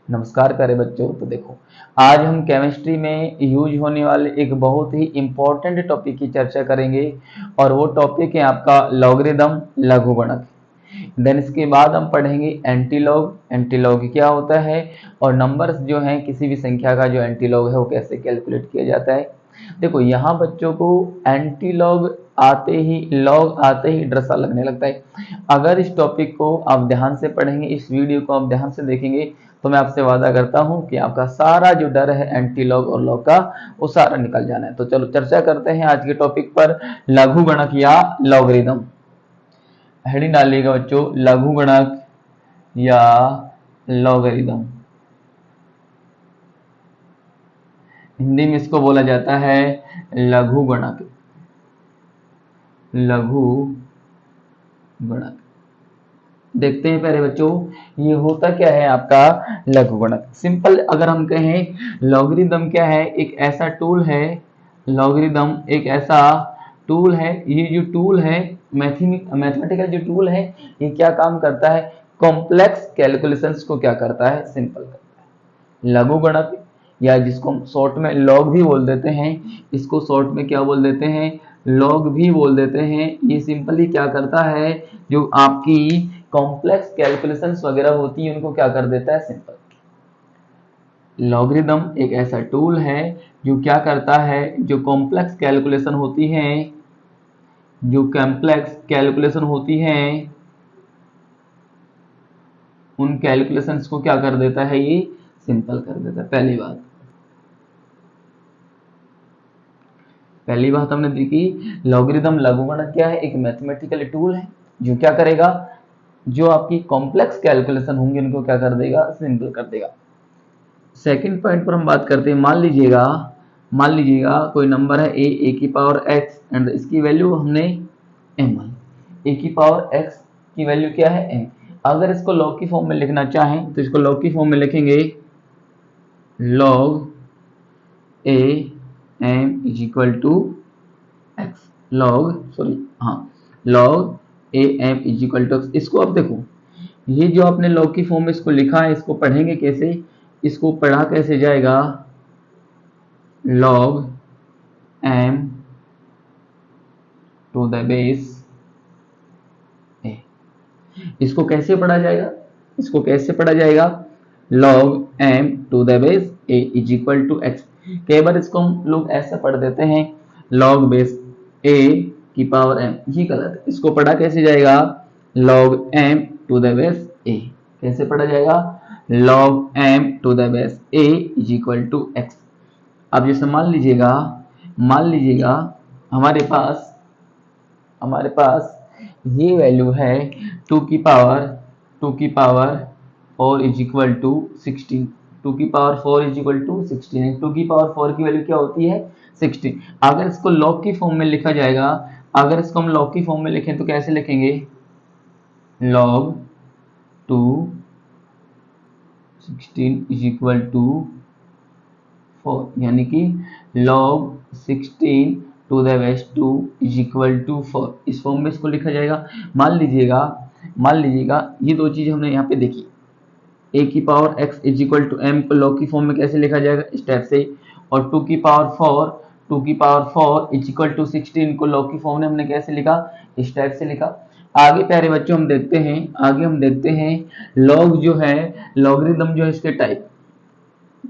नमस्कार प्यारे बच्चों। तो देखो, आज हम केमिस्ट्री में यूज होने वाले एक बहुत ही इम्पोर्टेंट टॉपिक की चर्चा करेंगे और वो टॉपिक है आपका लॉगरिदम, लघुगणक। देन इसके बाद हम पढ़ेंगे एंटीलॉग। एंटीलॉग क्या होता है और नंबर्स जो हैं किसी भी संख्या का जो एंटीलॉग है वो कैसे कैलकुलेट किया जाता है। देखो यहाँ बच्चों को एंटीलॉग आते ही, लॉग आते ही डर सा लगने लगता है। अगर इस टॉपिक को आप ध्यान से पढ़ेंगे, इस वीडियो को आप ध्यान से देखेंगे, तो मैं आपसे वादा करता हूं कि आपका सारा जो डर है एंटीलॉग और लॉग का वो सारा निकल जाना है। तो चलो चर्चा करते हैं आज के टॉपिक पर, लघुगणक या लॉगरिदम। हेडिंग डालिएगा बच्चों, लघुगणक या लॉगरिदम। हिंदी में इसको बोला जाता है लघुगणक। लघुगणक देखते हैं प्यारे बच्चों, ये होता क्या है आपका लघुगणक। सिंपल अगर हम कहें, लॉगरिदम क्या है, एक ऐसा टूल है। लॉगरिदम एक ऐसा टूल है। ये जो टूल है, मैथमेटिकल जो टूल है, ये क्या काम करता है, कॉम्प्लेक्स कैलकुलेशंस को क्या करता है, सिंपल करता है। लघुगणक या जिसको हम शॉर्ट में लॉग भी बोल देते हैं, इसको शॉर्ट में क्या बोल देते हैं, लॉग भी बोल देते हैं। ये सिंपली क्या करता है, जो आपकी कॉम्प्लेक्स कैलकुलेशंस वगैरह होती है उनको क्या कर देता है, सिंपल। लॉगरिदम एक ऐसा टूल है जो क्या करता है, जो कॉम्प्लेक्स कैलकुलेशन होती है, जो कॉम्प्लेक्स कैलकुलेशन होती है, उन कैलकुलेशंस को क्या कर देता है, ये सिंपल कर देता है। पहली बात हमने देखी, लॉगरिदम लघुगणक क्या है, एक मैथमेटिकल टूल है जो क्या करेगा, जो आपकी कॉम्प्लेक्स कैलकुलेशन होंगे उनको क्या कर देगा, सिंपल कर देगा। सेकंड पॉइंट पर हम बात करते हैं। मान लीजिएगा कोई नंबर है ए की पावर एक्स एंड इसकी वैल्यू हमने एम आई। ए की पावर एक्स की वैल्यू क्या है, एम। अगर इसको लॉग की फॉर्म में लिखना चाहें तो इसको लॉग की फॉर्म में लिखेंगे, log A M is equal to X. Log A M is equal to X. इसको अब देखो, ये जो आपने लॉग की फॉर्म में इसको लिखा है, इसको पढ़ेंगे कैसे, इसको पढ़ा कैसे जाएगा, log m to the base a. इसको कैसे पढ़ा जाएगा, log m to the base a is equal to x. कई बार इसको हम लोग ऐसा पढ़ देते हैं, लॉग बेस ए की पावर एम। ये गलत है। इसको पढ़ा कैसे जाएगा, log m to the base a. कैसे पढ़ा जाएगा, log m to the base a is equal to x. अब जैसे मान लीजिएगा हमारे पास ये वैल्यू है 2 की पावर 4 इज इक्वल टू 16। 2 की पावर 4 इज इक्वल टू 16। 2 की पावर 4 की वैल्यू क्या होती है, 16। अगर इसको लॉग की फॉर्म में लिखा जाएगा, अगर इसको हम लॉग की फॉर्म में लिखें तो कैसे लिखेंगे, लॉग 2 16 इज इक्वल टू 4, यानी कि log 16 to the base 2 is equal to 4। इस फॉर्म में इसको लिखा जाएगा। मान लीजिएगा ये दो चीज हमने यहाँ पे देखी, ए की power X is equal to M को लॉग की फॉर्म में कैसे लिखा जाएगा, स्टेप से, और 2 की पावर 4 इज इक्वल टू 16 को लॉग की फॉर्म में हमने कैसे लिखा, स्टेप से लिखा। आगे प्यारे बच्चों हम देखते हैं लॉग जो है, लॉगरिदम जो है इसके टाइप।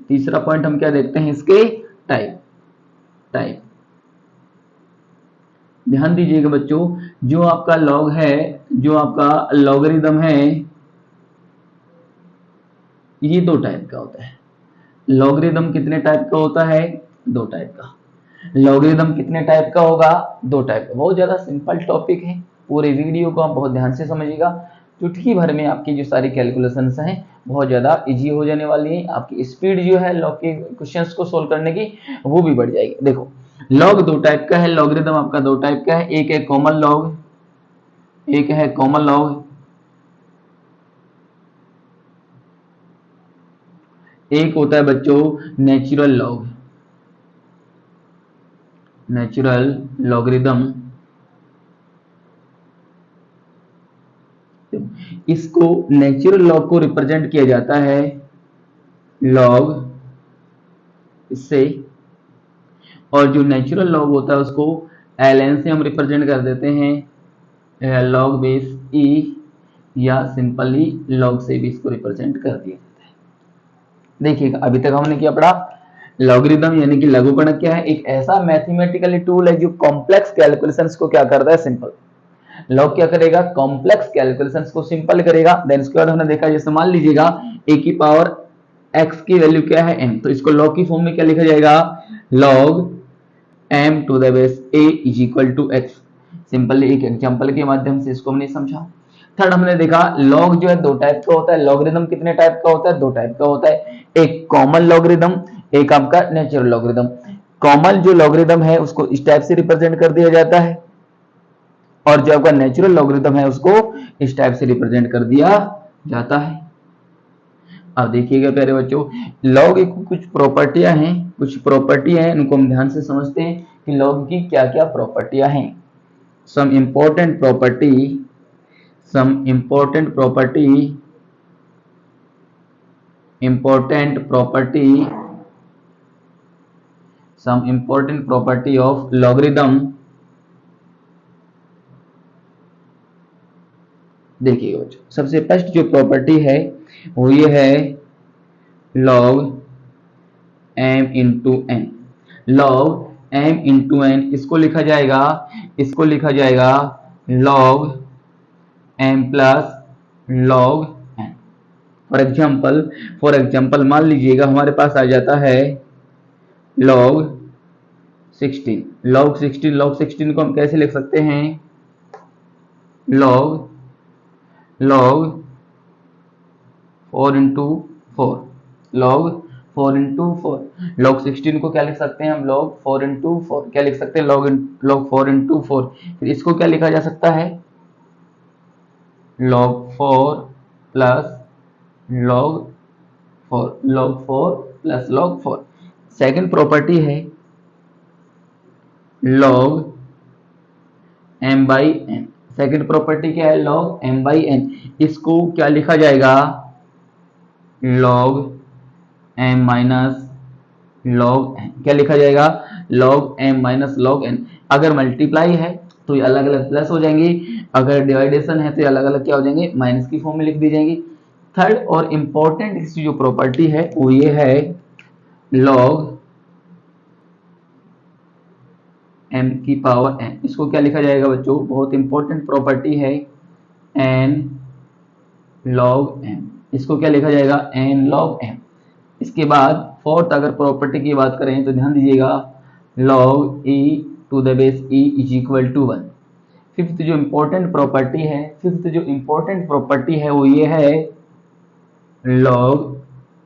तीसरा पॉइंट हम क्या देखते हैं, इसके टाइप। ध्यान दीजिएगा बच्चों, जो आपका लॉग है, जो आपका लॉगरिदम है, ये दो टाइप का होता है। लॉगरिदम कितने टाइप का होता है, दो टाइप का। लॉगरिदम कितने टाइप का होगा, दो टाइप का। बहुत ज्यादा सिंपल टॉपिक है, पूरे वीडियो को आप बहुत ध्यान से समझिएगा। चुटकी भर में आपकी जो सारी कैलकुलेशंस हैं बहुत ज्यादा इजी हो जाने वाली है। आपकी स्पीड जो है लॉग के क्वेश्चंस को सोल्व करने की, वो भी बढ़ जाएगी। देखो, लॉग दो टाइप का है, लॉगरिदम आपका दो टाइप का है। एक है कॉमन लॉग, एक होता है बच्चों नेचुरल लॉगरिदम। इसको नेचुरल लॉग को रिप्रेजेंट किया जाता है लॉग इससे, और जो नेचुरल लॉग होता है उसको ln से हम रिप्रेजेंट कर देते हैं लॉग बेस e, या सिंपली लॉग से भी इसको रिप्रेजेंट कर दिया जाता है। देखिएगा अभी तक हमने क्या पढ़ा, लॉगरिदम यानी कि लघुगणक क्या है, एक ऐसा मैथमेटिकली टूल है जो कॉम्प्लेक्स कैलकुलेशंस को क्या करता है, सिंपल। लॉग क्या करेगा, कॉम्प्लेक्स कैलकुलेशंस को सिंपल करेगा। देन उसके बाद हमने देखा जैसे मान लीजिएगा a की पावर x की वैल्यू क्या है m, तो इसको लॉग की फॉर्म में क्या लिखा जाएगा, log m to the base a is equal to x। Simply एक एग्जांपल के माध्यम से इसको हमने समझा। थर्ड हमने देखा लॉग जो है दो टाइप का होता है, लॉगरिदम कितने टाइप का होता है, दो टाइप का होता है, एक कॉमन लॉगरिदम, एक आपका नेचुरल लॉगरिदम। कॉमन जो लॉगरिदम है उसको इस टाइप से रिप्रेजेंट कर दिया जाता है, और जो आपका नेचुरल लॉगरिदम है उसको इस टाइप से रिप्रेजेंट कर दिया जाता है। अब देखिएगा प्यारे बच्चों, लॉग की कुछ प्रॉपर्टियां हैं, कुछ प्रॉपर्टी हैं, उनको हम ध्यान से समझते हैं कि लॉग की क्या क्या प्रॉपर्टियां हैं। Some important property, some important property some important property of logarithm। देखिए बच्चों, सबसे फर्स्ट जो प्रॉपर्टी है वो ये है log m into n। log m into n, इसको लिखा जाएगा log m plus log n। For example मान लीजिएगा हमारे पास आ जाता है log 16 को हम कैसे लिख सकते हैं, log 4 into 4, log 4 into 4। log 16 को क्या लिख सकते हैं हम, log 4 इंटू 4 क्या लिख सकते हैं, log 4 इंटू 4। फिर इसको क्या लिखा जा सकता है, log 4 plus log 4 plus log 4। Second property है log m by n। Second property क्या है, log m बाई n। इसको क्या लिखा जाएगा, log m minus log n। क्या लिखा जाएगा, log m minus log n। अगर मल्टीप्लाई है तो ये अलग अलग प्लस हो जाएंगी, अगर डिवाइडेशन है तो ये अलग अलग क्या हो जाएंगे, माइनस की फॉर्म में लिख दी जाएंगी। थर्ड और इंपॉर्टेंट इसकी जो प्रॉपर्टी है वो ये है log m की पावर n। इसको क्या लिखा जाएगा बच्चों, बहुत इंपॉर्टेंट प्रॉपर्टी है n log m। इसको क्या लिखा जाएगा, n log m। इसके बाद फोर्थ अगर प्रॉपर्टी की बात करें तो ध्यान दीजिएगा log e to the base e is equal to 1। Fifth जो इंपॉर्टेंट प्रॉपर्टी है वो ये है log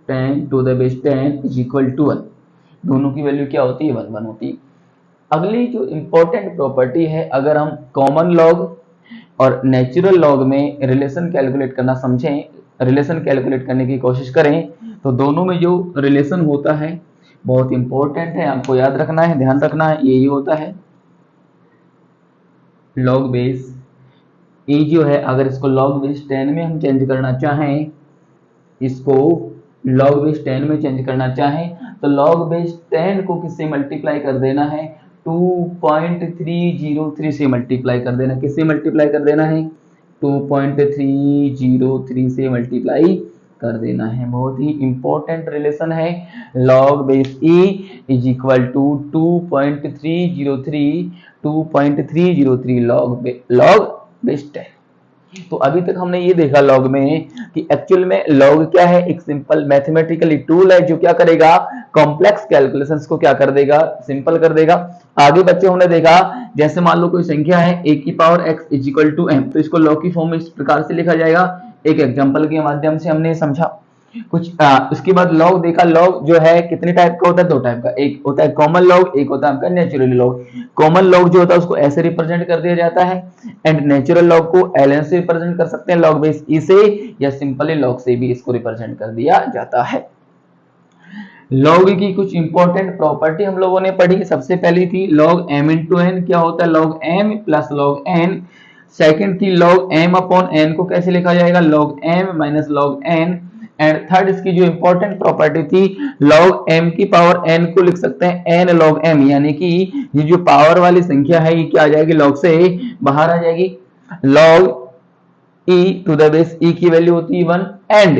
10 to the base 10 is equal to 1। दोनों की वैल्यू क्या होती है, 1 होती है। अगली जो इंपॉर्टेंट प्रॉपर्टी है, अगर हम कॉमन लॉग और नेचुरल लॉग में रिलेशन कैलकुलेट करना समझें, रिलेशन कैलकुलेट करने की कोशिश करें, तो दोनों में जो रिलेशन होता है बहुत इंपॉर्टेंट है, आपको याद रखना है, ध्यान रखना है, यही होता है लॉग बेस e जो है, अगर इसको लॉग बेस 10 में हम चेंज करना चाहें, इसको लॉग बेस 10 में चेंज करना चाहें तो लॉग बेस 10 को किससे मल्टीप्लाई कर देना है, 2.303 से मल्टीप्लाई कर देना। किससे मल्टीप्लाई कर देना है, 2.303 से मल्टीप्लाई कर देना है। बहुत ही इंपॉर्टेंट रिलेशन है, log base e is equal to 2.303 log base 10। तो अभी तक हमने ये देखा लॉग में कि एक्चुअल में लॉग क्या है, एक सिंपल मैथमेटिकली टूल है जो क्या करेगा, कॉम्प्लेक्स कैलकुलेशंस को क्या कर देगा, सिंपल कर देगा। आगे बच्चे हमने देखा जैसे मान लो कोई संख्या है a की power x is equal to m, तो इसको लॉग की फॉर्म में इस प्रकार से लिखा जाएगा। एक एग्जांपल के माध्यम से हमने समझा कुछ। उसके बाद लॉग देखा, लॉग जो है कितने टाइप का होता है, दो टाइप का, एक होता है कॉमन लॉग, एक होता है आपका नेचुरल लॉग। कॉमन लॉग जो होता है उसको ऐसे रिप्रेजेंट कर दिया जाता है, एंड नेचुरल लॉग को ln से रिप्रेजेंट कर सकते हैं, लॉग बेस e से, या सिंपली लॉग से भी इसको रिप्रेजेंट कर दिया जाता है। लॉग की कुछ इंपॉर्टेंट प्रॉपर्टी हम लोगों ने पढ़ी। सबसे पहली थी log m इंटू n, क्या होता है log m plus log n। Second थी log m अपॉन n को कैसे लिखा जाएगा, log m minus log n। And third इसकी जो इंपॉर्टेंट प्रॉपर्टी थी, log m की पावर n को लिख सकते हैं n log m, यानी कि ये जो पावर वाली संख्या है ये क्या आ जाएगी, log से बाहर आ जाएगी। log e to the base e की वैल्यू होती है 1 and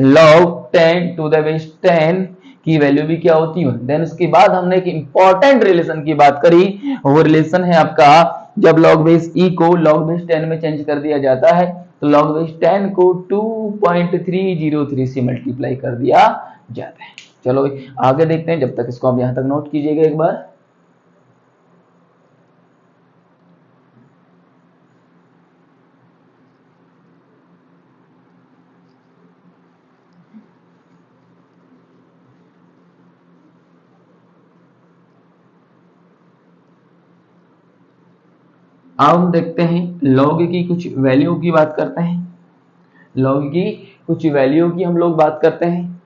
log 10 to the base 10 की वैल्यू भी क्या होती है 1। देन उसके बाद हमने एक इंपॉर्टेंट रिलेशन की बात करी, वो रिलेशन है आपका जब log बेस e को log बेस 10 में चेंज कर दिया जाता है तो log बेस 10 को 2.303 से मल्टीप्लाई कर दिया जाता है। चलो आगे देखते हैं, जब तक इसको आप यहां तक नोट कीजिएगा एक बार। अब हम देखते हैं log की कुछ वैल्यू की बात करते हैं, log की कुछ वैल्यू की हम लोग बात करते हैं।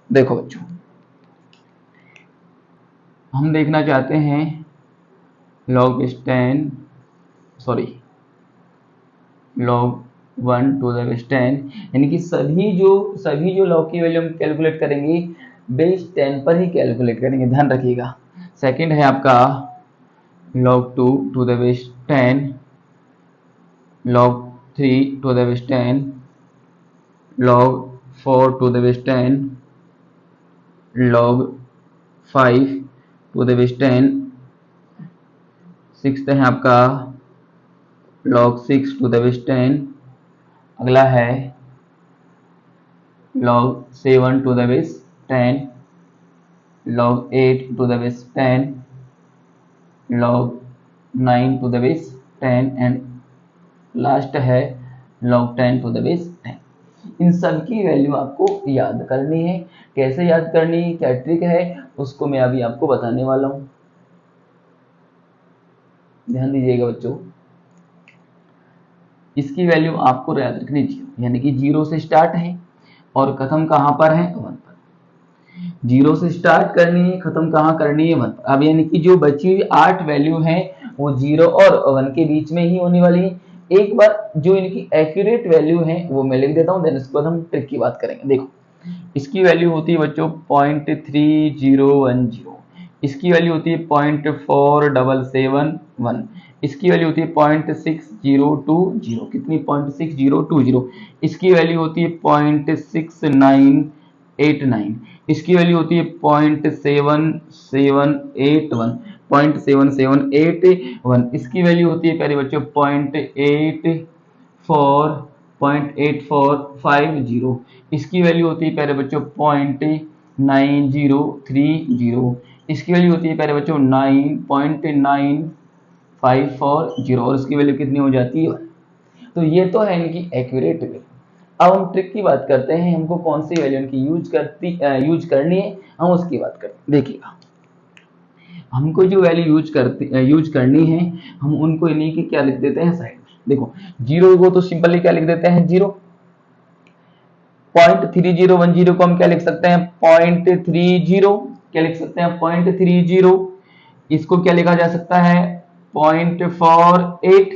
देखो बच्चों, हम देखना चाहते हैं log base 10 sorry log 1 to the base 10, यानी कि सभी जो log की वैल्यू हम कैलकुलेट करेंगे बेस 10 पर ही कैलकुलेट करेंगे, ध्यान रखिएगा। सेकंड है आपका log 2 to the base 10, log 3 to the base 10, log 4 to the base 10, log 5 to the base 10, sixth है आपका log 6 टू द बेस 10, अगला है log 7 to the base 10, log 8 to the base 10, log 9 to the base 10 and last है log 10 to the base 10। इन सब की value आपको याद करनी है। कैसे याद करनी है, क्या ट्रिक है, उसको मैं अभी आपको बताने वाला हूं, ध्यान दीजिएगा बच्चों। इसकी वैल्यू आपको याद रखनी चाहिए, यानी कि 0 से स्टार्ट है और खत्म कहां पर है 1 पर। 0 से स्टार्ट करनी है, खत्म कहां करनी है 1 पर। अब यानी कि जो बची हुई 8 वैल्यू है वो 0 और 1 के बीच में ही होने वाली है। एक बार जो इनकी एक्यूरेट वैल्यू है वो मैं लिख देता हूं, देन इसके बाद हम ट्रिक की बात करेंगे। देखो इसकी वैल्यू होती है बच्चों 0.3010, इसकी वैल्यू होती है 0.4771, इसकी वैल्यू होती है 0.6020, कितनी 0.6020, इसकी वैल्यू होती है 0.6989, इसकी वैल्यू होती है 0.7781, 0.7781, इसकी वैल्यू होती है प्यारे बच्चों 0.8450, इसकी वैल्यू होती है प्यारे बच्चों 0.9030, इसकी वैल्यू होती है प्यारे बच्चों 9.9540 और इसकी वैल्यू कितनी हो जाती है। तो ये तो है इनकी एक्यूरेट वैल्यू। अब हम ट्रिक की बात करते हैं, हमको कौन सी वैल्यू इनकी यूज करनी है, हम उसकी बात करते हैं। देखिएगा हमको जो वैल्यू यूज करनी है, हम उनको इन्हीं की क्या लिख देते हैं साइड में। देखो 0 को तो सिंपली क्या लिख देते हैं 0, 0.3010 को हम क्या लिख सकते हैं 0.30, क्या लिख सकते हैं 0.30, इसको क्या लिखा जा सकता है 0.48,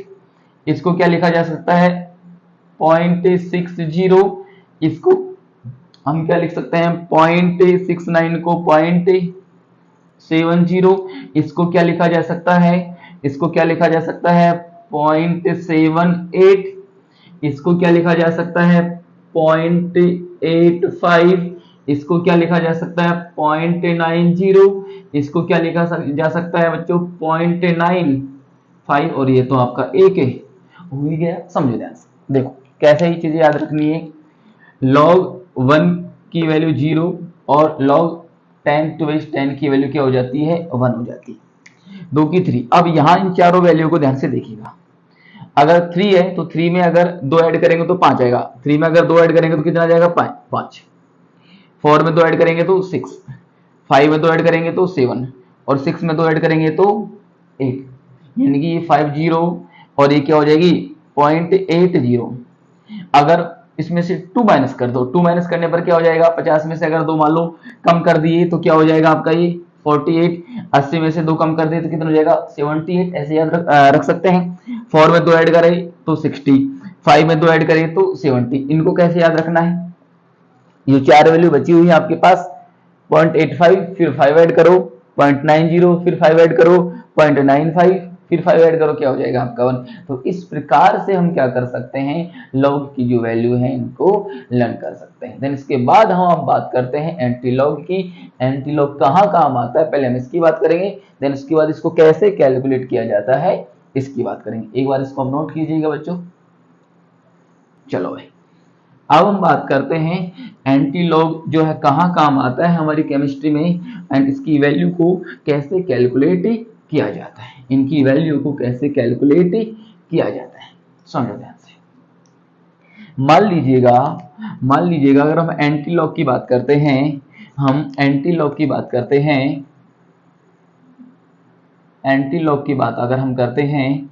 इसको क्या लिखा जा सकता है 0.60, इसको हम क्या लिख सकते हैं 0.69 को 0.70, इसको क्या लिखा जा सकता है, इसको क्या लिखा जा सकता है 0.78, इसको क्या लिखा जा सकता है 0.85, इसको क्या लिखा जा सकता है 0.90, इसको क्या लिखा जा सकता है बच्चों 0.95, और ये तो आपका एक है हो ही गया। समझो ध्यान से, देखो कैसे ही चीजें याद रखनी है। log 1 की वैल्यू 0 और log 10 टू बेस 10 की वैल्यू क्या हो जाती है 1 हो जाती है, 2 की 3। अब यहां इन चारों वैल्यू को ध्यान से देखिएगा, अगर 3 है तो 3 में अगर 2 ऐड करेंगे तो 5 आएगा, 3 में अगर 2 ऐड करेंगे तो कितना आ जाएगा 5, 4 में 2 ऐड करेंगे तो 6, 5 में 2 ऐड करेंगे तो 7 और 6 में 2 ऐड करेंगे तो 8, यानी कि ये 50 और ये क्या हो जाएगी 0.80। अगर इसमें से 2 माइनस कर दो, 2 माइनस करने पर क्या हो जाएगा 50 में से अगर 2 मान लो कम कर दिए तो क्या हो जाएगा आपका ये 48, 80 में से 2 कम कर दिए तो कितना हो जाएगा 78, ऐसे याद रख सकते हैं। 4 में 2 ऐड करें तो 60, 5 में 2 ऐड करें तो 70, इनको कैसे याद रखना है जो 4 वैल्यू बची हुई है आपके पास 0.85 फिर 5 ऐड करो, 0.90 फिर 5 ऐड करो, 0.95 फिर 5 ऐड करो, क्या हो जाएगा आपका 1। तो इस प्रकार से हम क्या कर सकते हैं, लॉग की जो वैल्यू है इनको लर्न कर सकते हैं। देन इसके बाद हम अब बात करते हैं एंटी लॉग की। एंटी लॉग कहाँ काम आता है, पहले हम इसकी बात करेंगे, देन उसके बाद इसको कैसे कैलकुलेट किया जाता है इसकी बात करेंगे। एक बार इसको हम नोट कीजिएगा बच्चों। चलो भाई, अब हम बात करते हैं एंटी लॉग जो है कहाँ काम आता है हमारी केमिस्ट्री में, एंड इसकी वैल्यू को कैसे कैलकुलेट किया जाता है, इनकी वैल्यू को कैसे कैलकुलेट किया जाता है। समझो ध्यान से। मान लीजिएगा अगर हम एंटी लॉग की बात करते हैं, हम एंटी लॉग की बात करते हैं, एंटी लॉग की बात अगर हम करते हैं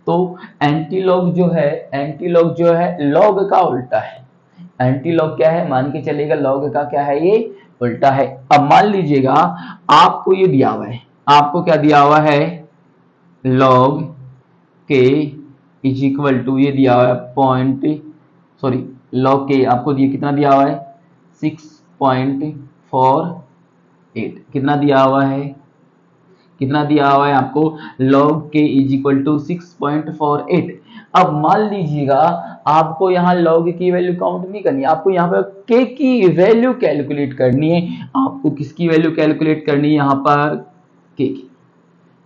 तो एंटी लॉग जो है लॉग का उल्टा है। एंटी लॉग क्या है, मान के चलेगा लॉग का क्या है, ये उल्टा है। अब मान लीजिएगा आपको ये दिया हुआ है, आपको क्या दिया हुआ है, लॉग के इज इक्वल टू, ये दिया हुआ है लॉग के आपको दिया, कितना दिया हुआ है 6.48, कितना दिया हुआ है, कितना दिया हुआ है आपको, log k is equal to 6.48। अब मान लीजिएगा आपको यहाँ log की वैल्यू काउंट नहीं करनी है, आपको यहाँ पर k की वैल्यू कैलकुलेट करनी है। आपको किसकी वैल्यू कैलकुलेट करनी है, यहाँ पर k की।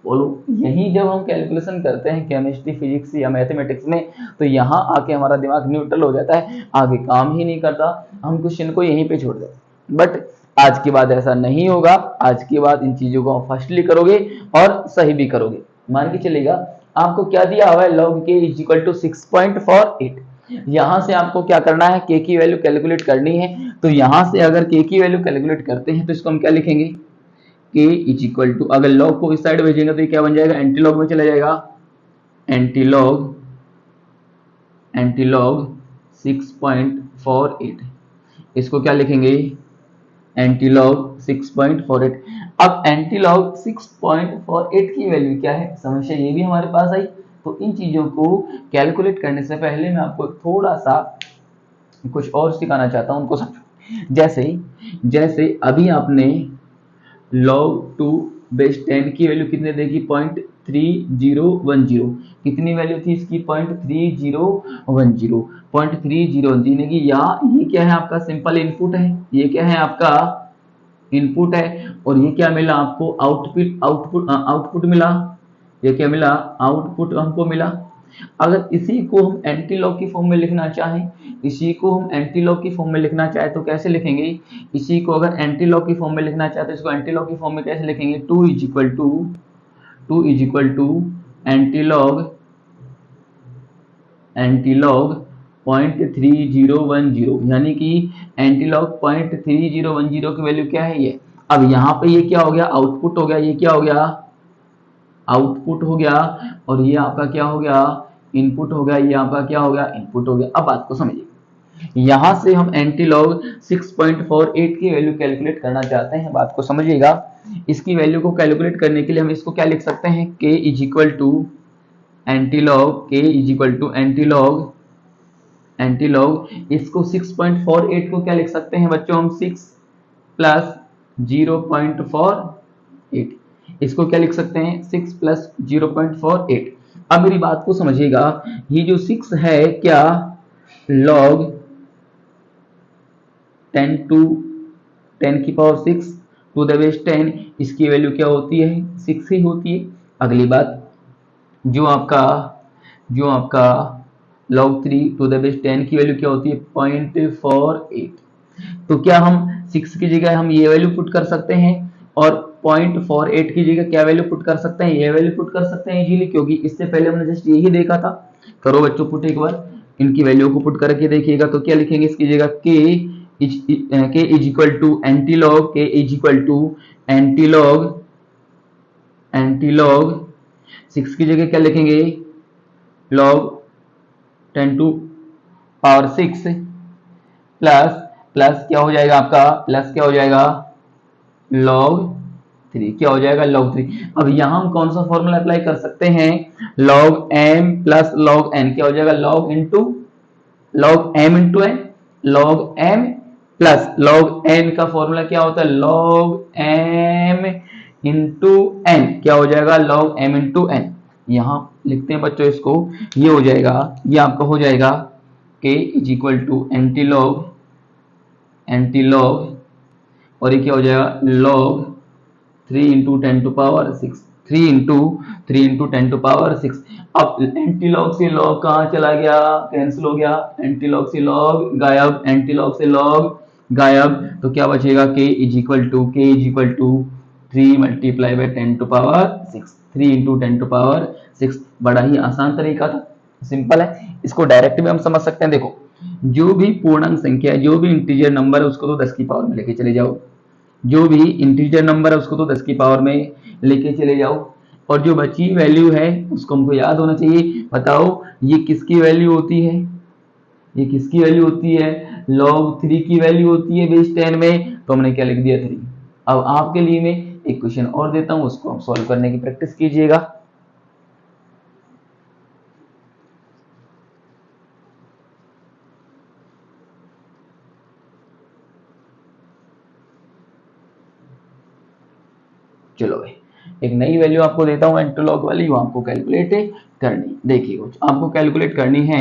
बोलो, यही जब हम कैलकुलेशन करते हैं केमिस्ट्री, फिजिक्स या मैथमेटिक्स में, तो यहाँ आके हमारा दिमाग न्यूट्रल हो जाता है, आगे काम ही नहीं करता, हम क्वेश्चन को यहीं पे छोड़ देते हैं। बट आज के बाद ऐसा नहीं होगा, आज के बाद इन चीजों को आप फर्स्टली करोगे और सही भी करोगे। मान के चलेगा आपको क्या दिया हुआ है, log k is equal to 6.48। यहाँ से आपको क्या करना है, k की वैल्यू कैलकुलेट करनी है। तो यहाँ से अगर k की वैल्यू कैलकुलेट करते हैं तो इसको हम क्या लिखेंगे, k इज इक्वल टू, अगर log को इस साइड भेजेंगे तो ये क्या बन जाएगा, एंटी लॉग में चला जाएगा, एंटी लॉग 6.48, इसको क्या लिखेंगे, एंटी लॉग 6.48। अब एंटी लॉग 6.48 की वैल्यू क्या है, समस्या ये भी हमारे पास आई। तो इन चीजों को कैलकुलेट करने से पहले मैं आपको थोड़ा सा कुछ और सिखाना चाहता हूं, उनको समझो। जैसे अभी आपने log 2 बेस 10 की वैल्यू कितने देगी, 0.3010, कितनी वैल्यू थी इसकी, 0.3010, 0.3010 की, या ये क्या है आपका सिंपल इनपुट है, ये क्या है आपका इनपुट है, और ये क्या मिला आपको, आउटपुट मिला, ये क्या मिला, आउटपुट हमको मिला। अगर इसी को हम एंटी लॉग की फॉर्म में लिखना चाहें, तो कैसे लिखेंगे, इसी को अगर एंटी लॉग की फॉर्म में लिखना चाहते हैं, इसको एंटी लॉग की फॉर्म में कैसे लिखेंगे, 2 is equal to antilog 0.3010, यानी कि एंटी लॉग 0.3010 की वैल्यू क्या है ये। अब यहाँ पे ये क्या हो गया, आउटपुट हो गया, ये क्या हो गया, आउटपुट हो गया, और ये आपका क्या हो गया, इनपुट हो गया, ये आपका क्या हो गया, इनपुट हो गया। अब बात को समझिए, यहां से हम एंटी लॉग 6.48 की वैल्यू कैलकुलेट करना चाहते हैं, बात को समझिएगा। इसकी वैल्यू को कैलकुलेट करने के लिए हम इसको क्या लिख सकते हैं, k is equal to antilog, इसको 6.48 को क्या लिख सकते हैं बच्चों, हम 6 प्लस 0.48, इसको क्या लिख सकते हैं, 6 प्लस 0.48। अब मेरी बात को समझिएगा, ये जो 6 है क्या, log 10 की पावर 6 टू द बेस 10, इसकी वैल्यू क्या होती है, 6 ही होती है। अगली बात, जो आपका log 3 टू द बेस 10 की वैल्यू क्या होती है, 0.48। तो क्या हम 6 की जगह हम ये वैल्यू पुट कर सकते हैं, और 0.48 की जगह क्या वैल्यू पुट कर सकते हैं, ये वैल्यू पुट कर सकते हैं इजीली, क्योंकि इससे पहले हमने जस्ट यही देखा था। करो बच्चों पुट, एक बार इनकी वैल्यू को पुट करके देखिएगा। तो क्या लिखेंगे इसकी जगह, k is equal to antilog 6 की जगह क्या लिखेंगे, log 10 टू पावर 6 प्लस क्या हो जाएगा आपका, प्लस क्या हो जाएगा, log 3, क्या हो जाएगा, log 3। अब यहां हम कौन सा फॉर्मूला अप्लाई कर सकते हैं, log m plus log n, क्या हो जाएगा, log m into n, log m plus log n का फॉर्मूला क्या होता है, log m इंटू n, क्या हो जाएगा log m इंटू n। यहां लिखते हैं बच्चों इसको, ये हो जाएगा, ये आपका हो जाएगा k is equal to antilog और ये क्या हो जाएगा log 3 into 10 to power 6, 3 into 10 to power 6। अब एंटी लॉग से लॉग कहाँ चला गया, कैंसिल हो गया, एंटी लॉग से लॉग गायब, एंटी लॉग से लॉग गायब, तो क्या बचेगा k is equal to 3 multiply by 10 to power 6, 3 into 10 to power 6। बड़ा ही आसान तरीका था, सिंपल है, इसको डायरेक्ट भी हम समझ सकते हैं। देखो जो भी पूर्णांक संख्या है, जो भी इंटीजर नंबर है उसको तो 10 की पावर में लेके चले जाओ, जो भी इंटीजर नंबर है उसको तो 10 की पावर में लेके चले जाओ, और जो बची वैल्यू है उसको हमको याद होना चाहिए। बताओ ये किसकी वैल्यू होती है, ये किसकी वैल्यू होती है, log 3 की वैल्यू होती है बेस 10 में, तो हमने क्या लिख दिया 3। अब आपके लिए मैं एक क्वेश्चन और देता हूं, उसको आप सॉल्व करने की प्रैक्टिस कीजिएगा। चलो भाई, एक नई वैल्यू आपको देता हूं एंटीलॉग वाली, वो आपको कैलकुलेट करनी। देखिए कुछ आपको कैलकुलेट करनी है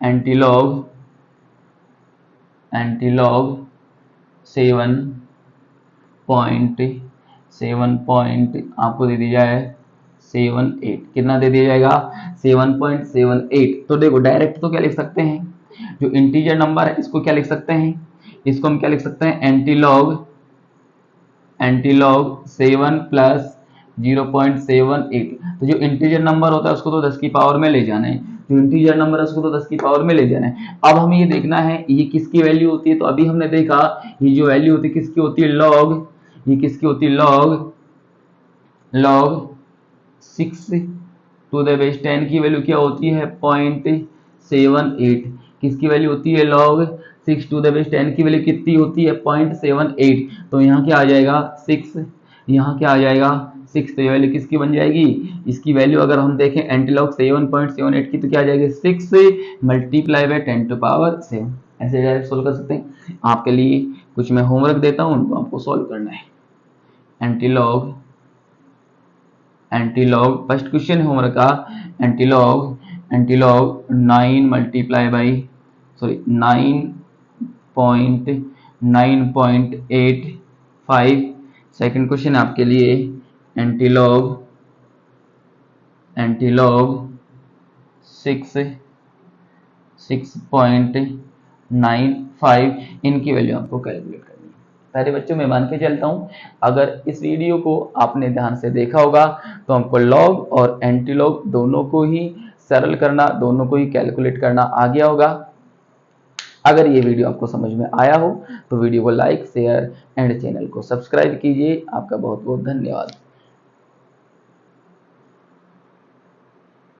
एंटीलॉग 7 आपको दे दिया है 78, कितना दे दिया जाएगा 7.78। तो देखो डायरेक्ट तो क्या लिख सकते हैं, जो इंटीजर नंबर है इसको क्या लिख सकते हैं, इसको हम क्या लिख सकते हैं एंटीलॉग 7 प्लस 0.78। तो जो इंटीजर नंबर होता है उसको तो 10 की पावर में ले जाना है, जो इंटीजर नंबर है उसको तो 10 की पावर में ले जाना है। अब हमें ये देखना है ये किसकी वैल्यू होती है, तो अभी हमने देखा ये जो वैल्यू होती है किसकी होती है लॉग, ये किसकी होती है लॉग 6 टू द बेस 10 की वैल्यू क्या होती है 0.78, किसकी वैल्यू होती है log 6 टू द बेस 10 की वैल्यू कितनी होती है 0.78। तो यहाँ क्या आ जाएगा 6, यहाँ क्या आ जाएगा 6, तो ये वैल्यू किसकी बन जाएगी, इसकी वैल्यू अगर हम देखें एंटीलॉग 7.78 की, तो क्या आ जाएगी 6 मल्टीप्लाई बाय 10 टू पावर 7। ऐसे डायरेक्ट सोल्व कर सकते हैं। आपके लिए कुछ मैं होमवर्क देता हूँ, उनको आपको सोल्व करना है। एंटीलॉग फर्स्ट क्वेश्चन होमवर्क का, antilog 9 multiply by 9.85। Second question आपके लिए एंटीलॉग 6.95, इनकी वैल्यू आपको कैलकुलेट करनी है। पहले बच्चों मैं मान के चलता हूं अगर इस वीडियो को आपने ध्यान से देखा होगा तो हमको लॉग और एंटीलॉग दोनों को ही सरल करना, दोनों को ही कैलकुलेट करना आ गया होगा। अगर ये वीडियो आपको समझ में आया हो तो वीडियो को लाइक शेयर एंड चैनल को सब्सक्राइब कीजिए। आपका बहुत बहुत धन्यवाद।